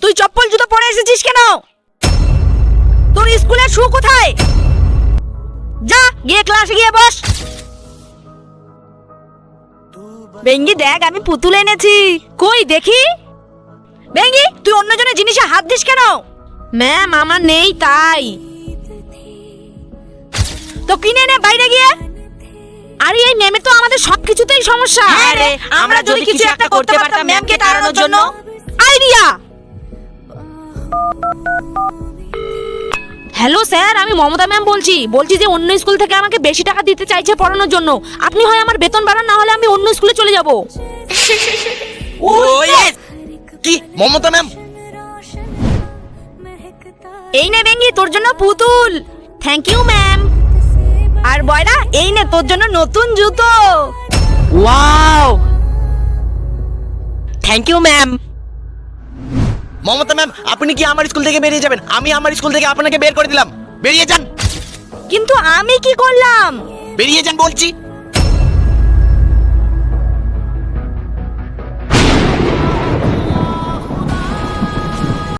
তুই চপ্পল জুতো পরে এসেছিস কেন? তোর স্কুলের শু কোথায়? যা গিয়ে ক্লাসে গিয়ে বস। বেঙ্গি দেখ, আমি পুতুল এনেছি। কই দেখি। বেঙ্গি, তুই অন্যজনের জিনিসে হাত দিস কেন? ম্যাম, আমার নেই তাই। তো কিনে নে বাইরে গিয়ে। আরে এই ম্যামের তো আমাদের সবকিছুতেই সমস্যা। হ্যাঁ রে, আমরা যদি কিছু একটা করতে পারতাম ম্যামকে তাড়ানোর জন্য। আইডিয়া। হ্যালো স্যার, আমি মমতা ম্যাম বলছি যে অন্য স্কুল থেকে আমাকে বেশি টাকা দিতে চাইছে পড়ানোর জন্য। আপনি হয় আমার বেতন বাড়ান, না হলে আমি অন্য স্কুলে চলে যাব। ও ইয়েস, কি মমতা ম্যাম? এই নে বেঙ্গি, তোর জন্য পুতুল। Thank you ma'am. আর বয়রা, এই নে তোর জন্য নতুন জুতো। Wow, thank you ma'am. Mamata ma'am, আপনি কি আমার স্কুল থেকে বেরিয়ে যাবেন? আমি আমার স্কুল থেকে আপনাকে বের করে দিলাম। বেরিয়ে যান। কিন্তু আমি কি করলাম? বেরিয়ে যান বলছি।